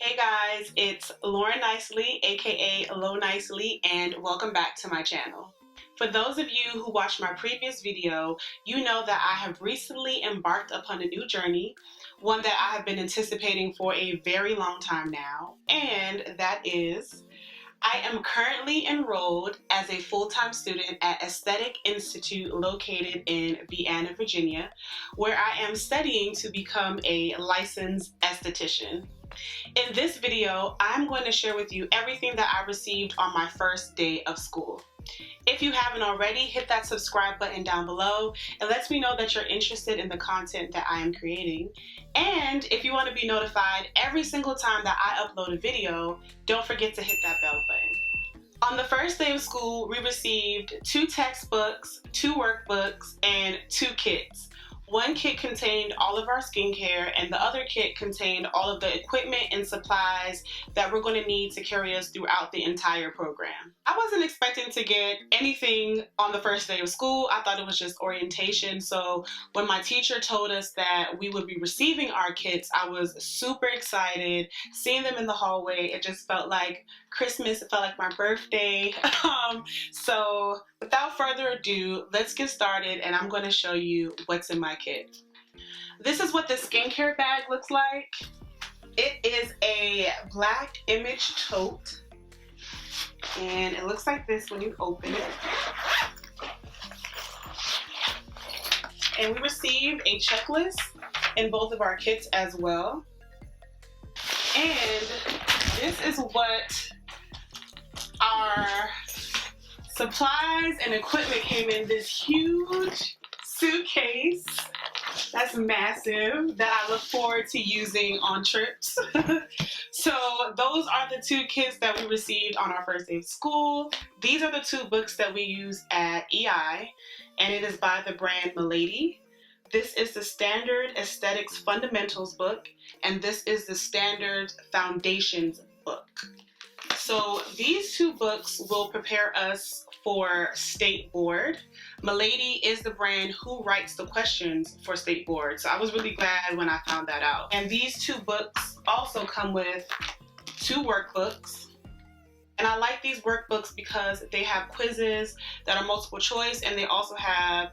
Hey guys, it's Lauren Nicely, aka Lo Nicely, and welcome back to my channel. For those of you who watched my previous video, you know that I have recently embarked upon a new journey, one that I have been anticipating for a very long time now, and that is I am currently enrolled as a full-time student at Esthetic Institute located in Vienna, Virginia, where I am studying to become a licensed esthetician. In this video, I'm going to share with you everything that I received on my first day of school. If you haven't already, hit that subscribe button down below. It lets me know that you're interested in the content that I am creating. And if you want to be notified every single time that I upload a video, don't forget to hit that bell button. On the first day of school, we received 2 textbooks, 2 workbooks, and 2 kits. One kit contained all of our skincare, and the other kit contained all of the equipment and supplies that we're going to need to carry us throughout the entire program. I wasn't expecting to get anything on the first day of school. I thought it was just orientation. So when my teacher told us that we would be receiving our kits, I was super excited. Seeing them in the hallway, it just felt like Christmas. It felt like my birthday. So without further ado, let's get started, and I'm going to show you what's in my kit. This is what the skincare bag looks like. It is a black Image tote, and it looks like this when you open it. And we received a checklist in both of our kits as well. And this is what our supplies and equipment came in this huge suitcase that's massive that I look forward to using on trips. So those are the 2 kits that we received on our first day of school. These are the 2 books that we use at EI, and it is by the brand Milady. This is the Standard Aesthetics Fundamentals book, and this is the Standard Foundations book. So these 2 books will prepare us for State Board. Milady is the brand who writes the questions for State Board. So I was really glad when I found that out. And these 2 books also come with 2 workbooks. And I like these workbooks because they have quizzes that are multiple choice, and they also have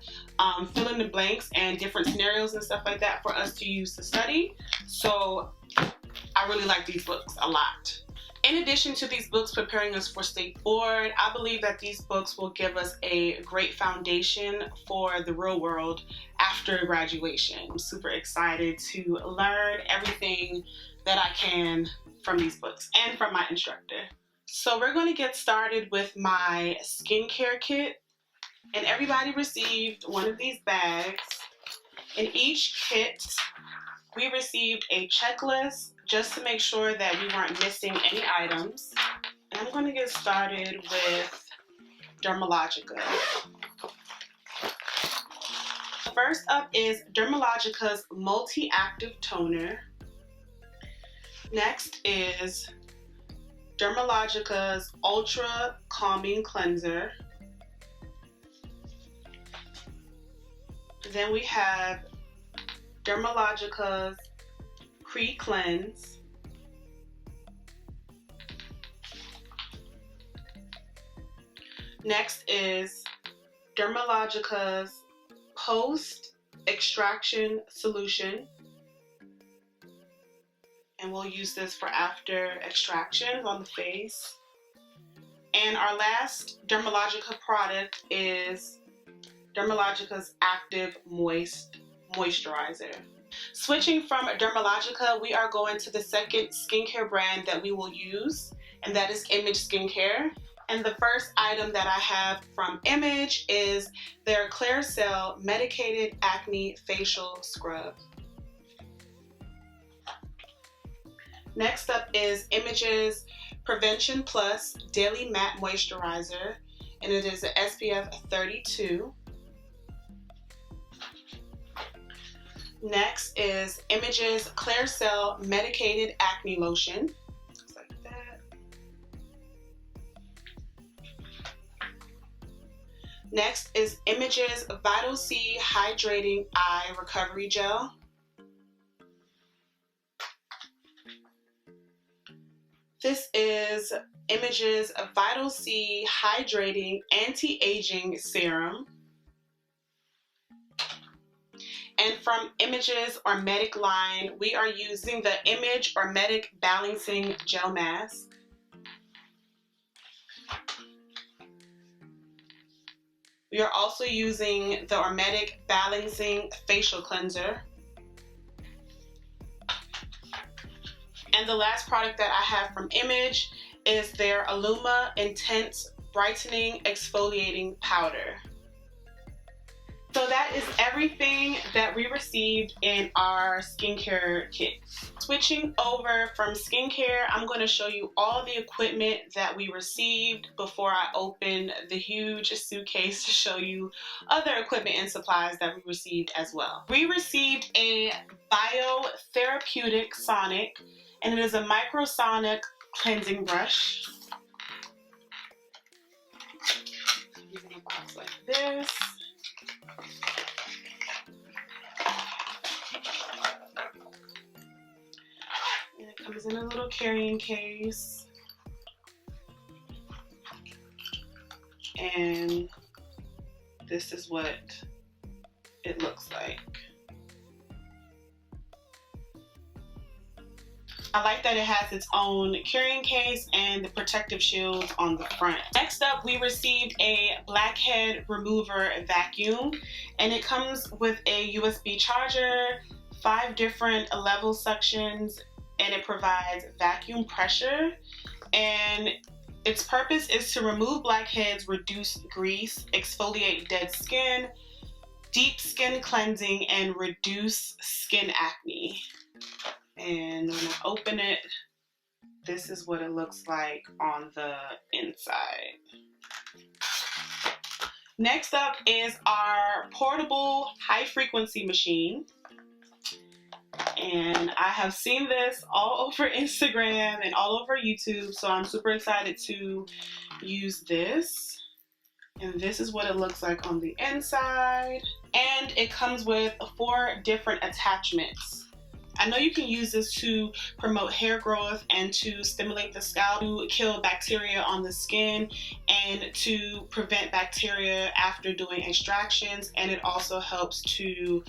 fill in the blanks and different scenarios and stuff like that for us to use to study. So I really like these books a lot. In addition to these books preparing us for State Board, I believe that these books will give us a great foundation for the real world after graduation. I'm super excited to learn everything that I can from these books and from my instructor. So we're going to get started with my skincare kit, and everybody received one of these bags. In each kit, we received a checklist just to make sure that we weren't missing any items. And I'm going to get started with Dermalogica. First up is Dermalogica's Multi-Active Toner. Next is Dermalogica's Ultra Calming Cleanser. Then we have Dermalogica's Pre-Cleanse. Next is Dermalogica's Post-Extraction Solution. And we'll use this for after extractions on the face. And our last Dermalogica product is Dermalogica's Active Moist Moisturizer. Switching from Dermalogica, we are going to the second skincare brand that we will use, and that is Image Skincare. And the first item that I have from Image is their Clear Cell Medicated Acne Facial Scrub. Next up is Image's Prevention Plus Daily Matte Moisturizer, and it is an SPF 32. Next is Image's Clear Cell Medicated Acne Lotion. Looks like that. Next is Image's Vital C Hydrating Eye Recovery Gel. This is Image's Vital C Hydrating Anti-Aging Serum. And from Image's Ormetic line, we are using the Image Ormetic Balancing Gel Mask. We are also using the Ormetic Balancing Facial Cleanser. And the last product that I have from Image is their Illuma Intense Brightening Exfoliating Powder. So that is everything that we received in our skincare kit. Switching over from skincare, I'm going to show you all the equipment that we received before I open the huge suitcase to show you other equipment and supplies that we received as well. We received a Biotherapeutic Sonic, and it is a microsonic cleansing brush. It's in a box like this. And it comes in a little carrying case. And this is what it looks like. I like that it has its own carrying case and the protective shield on the front. Next up, we received a blackhead remover vacuum, and it comes with a USB charger, 5 different level suctions, and it provides vacuum pressure. And its purpose is to remove blackheads, reduce grease, exfoliate dead skin, deep skin cleansing, and reduce skin acne. And when I open it, this is what it looks like on the inside. Next up is our portable high frequency machine. And I have seen this all over Instagram and all over YouTube, so I'm super excited to use this. And this is what it looks like on the inside. And it comes with 4 different attachments. I know you can use this to promote hair growth and to stimulate the scalp, to kill bacteria on the skin, and to prevent bacteria after doing extractions. And it also helps to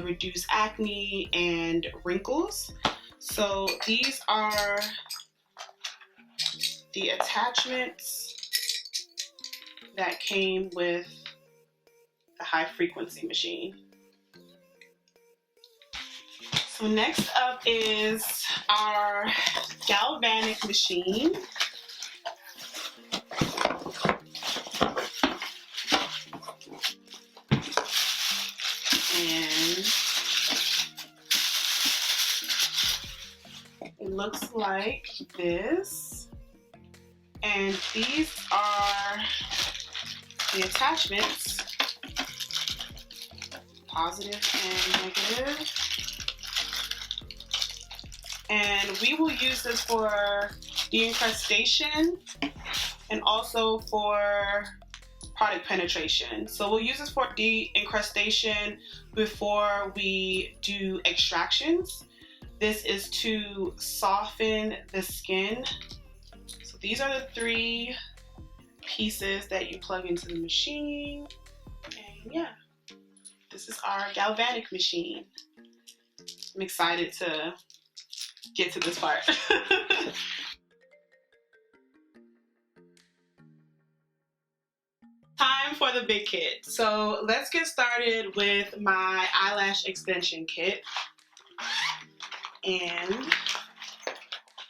reduce acne and wrinkles. So these are the attachments that came with the high frequency machine. So next up is our galvanic machine. And it looks like this. And these are the attachments, positive and negative. And we will use this for the incrustation and also for product penetration. So we'll use this for the incrustation before we do extractions. This is to soften the skin. So these are the 3 pieces that you plug into the machine. And yeah, this is our galvanic machine. I'm excited to get to this part. Time for the big kit. So let's get started with my eyelash extension kit. And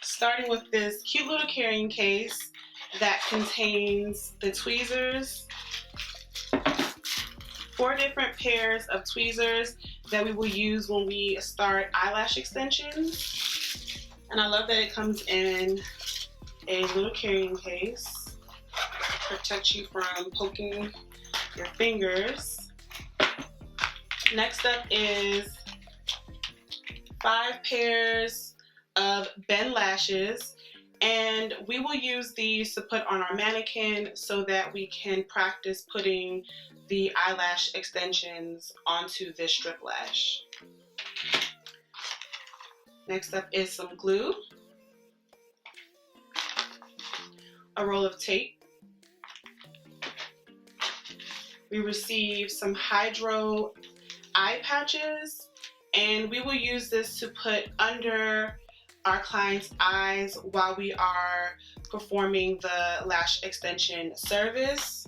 starting with this cute little carrying case that contains the tweezers, 4 different pairs of tweezers that we will use when we start eyelash extensions. And I love that it comes in a little carrying case. Protects you from poking your fingers. Next up is 5 pairs of bend lashes. And we will use these to put on our mannequin so that we can practice putting the eyelash extensions onto this strip lash. Next up is some glue. a roll of tape. We received some hydro eye patches, and we will use this to put under our client's eyes while we are performing the lash extension service.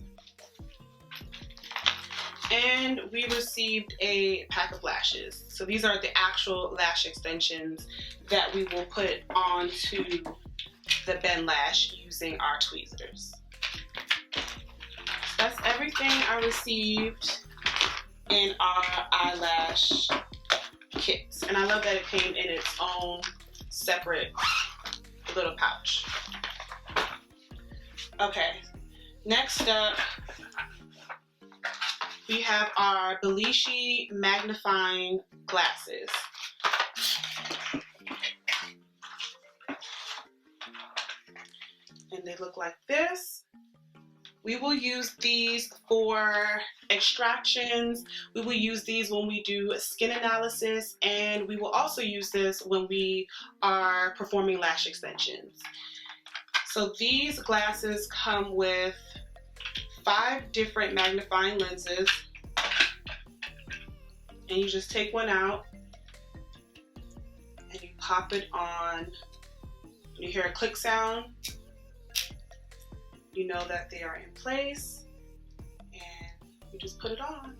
And we received a pack of lashes. So these are the actual lash extensions that we will put onto the bend lash using our tweezers. That's everything I received in our eyelash kits. And I love that it came in its own separate little pouch. Okay, next up, we have our Belushi magnifying glasses. And they look like this. We will use these for extractions. We will use these when we do skin analysis, and we will also use this when we are performing lash extensions. So these glasses come with 5 different magnifying lenses, and you just take one out and you pop it on. You hear a click sound. You know that they are in place, and you just put it on.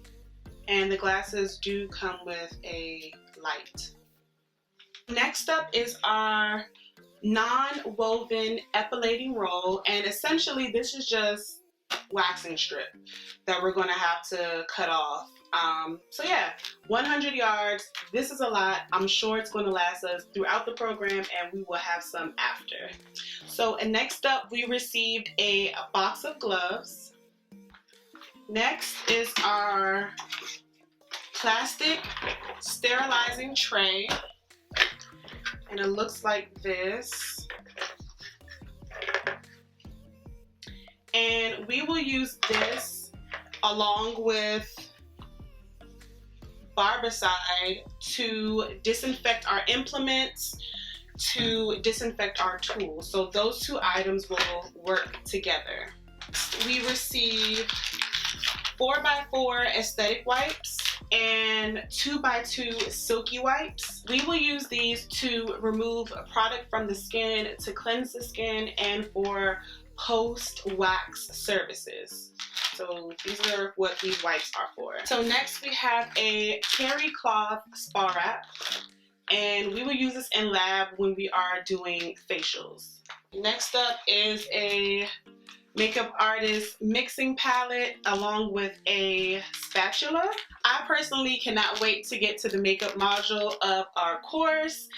And the glasses do come with a light. Next up is our non-woven epilating roll, and essentially this is just waxing strip that we're going to have to cut off. So yeah, 100 yards. This is a lot. I'm sure it's going to last us throughout the program, and we will have some after. So, and next up, we received a box of gloves. Next is our plastic sterilizing tray, and it looks like this. And we will use this along with barbicide to disinfect our implements, to disinfect our tools. So those 2 items will work together. We received 4x4 aesthetic wipes and 2x2 silky wipes. We will use these to remove product from the skin, to cleanse the skin, and for post-wax services. So these are what these wipes are for. So next we have a terry cloth spa wrap, and we will use this in lab when we are doing facials. Next up is a makeup artist mixing palette along with a spatula. I personally cannot wait to get to the makeup module of our course,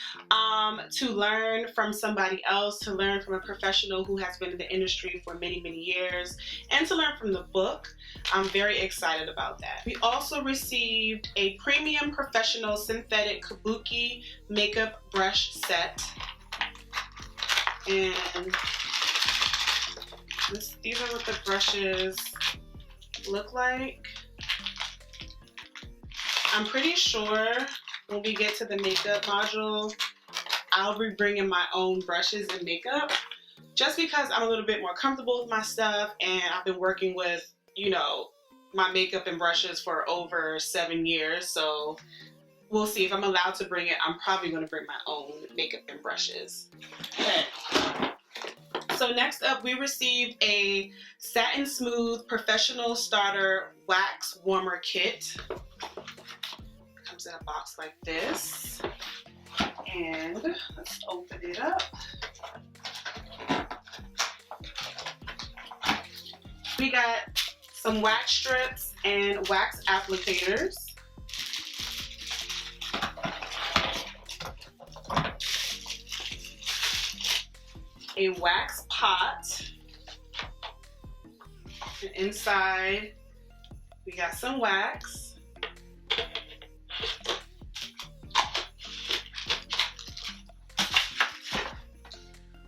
to learn from somebody else, to learn from a professional who has been in the industry for many, many years, and to learn from the book. I'm very excited about that. We also received a premium professional synthetic kabuki makeup brush set. And these are what the brushes look like. I'm pretty sure when we get to the makeup module, I'll be bringing my own brushes and makeup, just because I'm a little bit more comfortable with my stuff, and I've been working with, you know, my makeup and brushes for over 7 years. So we'll see if I'm allowed to bring it. I'm probably going to bring my own makeup and brushes. Okay. So next up, we received a Satin Smooth Professional Starter Wax Warmer Kit. It comes in a box like this. And let's open it up. We got some wax strips and wax applicators. A wax pot, and inside we got some wax,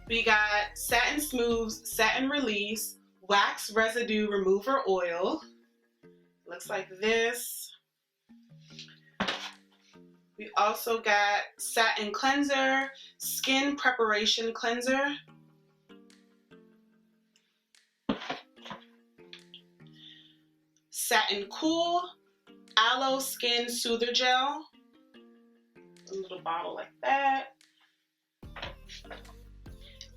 we got Satin Smooth's Satin Release Wax Residue Remover Oil. Looks like this. We also got Satin Cleanser Skin Preparation Cleanser. Satin Cool Aloe Skin Soother Gel, a little bottle like that,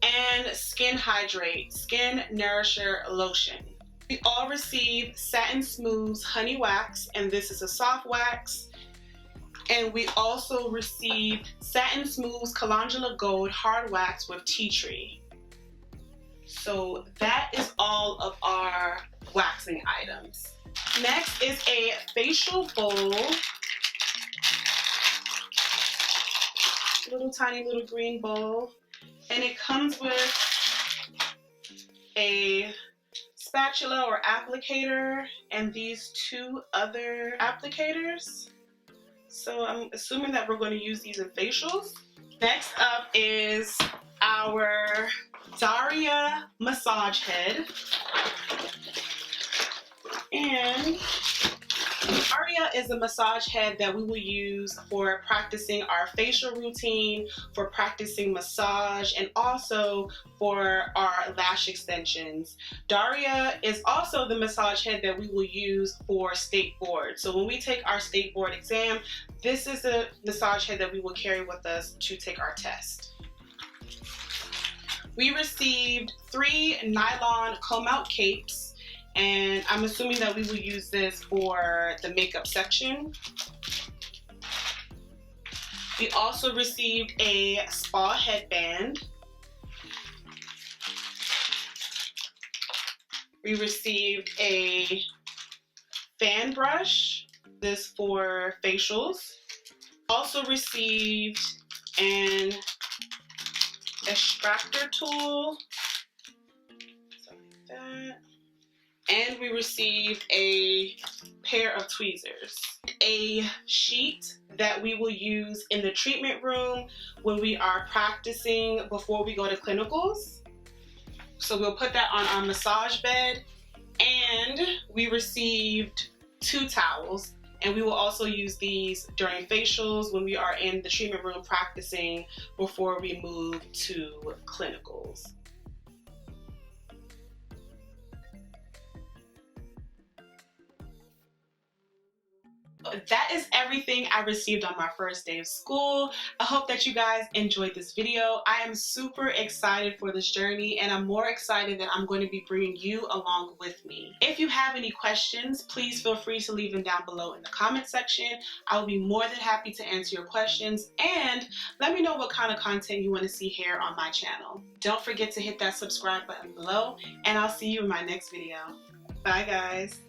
and Skin Hydrate Skin Nourisher Lotion. We all received Satin Smooth's Honey Wax, and this is a soft wax. And we also received Satin Smooth's Calendula Gold Hard Wax with Tea Tree. So that is all of our waxing items. Next is a facial bowl. Little tiny little green bowl. And it comes with a spatula or applicator and these two other applicators. So I'm assuming that we're going to use these in facials. Next up is our Daria massage head. And Daria is a massage head that we will use for practicing our facial routine, for practicing massage, and also for our lash extensions. Daria is also the massage head that we will use for state board. So when we take our state board exam, this is the massage head that we will carry with us to take our test. We received 3 nylon comb out capes. And I'm assuming that we will use this for the makeup section. We also received a spa headband. We received a fan brush, this for facials. Also received an extractor tool, something like that. And we received a pair of tweezers. A sheet that we will use in the treatment room when we are practicing before we go to clinicals. So we'll put that on our massage bed. And we received 2 towels. And we will also use these during facials when we are in the treatment room practicing before we move to clinicals. That is everything I received on my first day of school. I hope that you guys enjoyed this video. I am super excited for this journey, and I'm more excited that I'm going to be bringing you along with me. If you have any questions, please feel free to leave them down below in the comment section. I will be more than happy to answer your questions, and let me know what kind of content you want to see here on my channel. Don't forget to hit that subscribe button below, and I'll see you in my next video. Bye guys.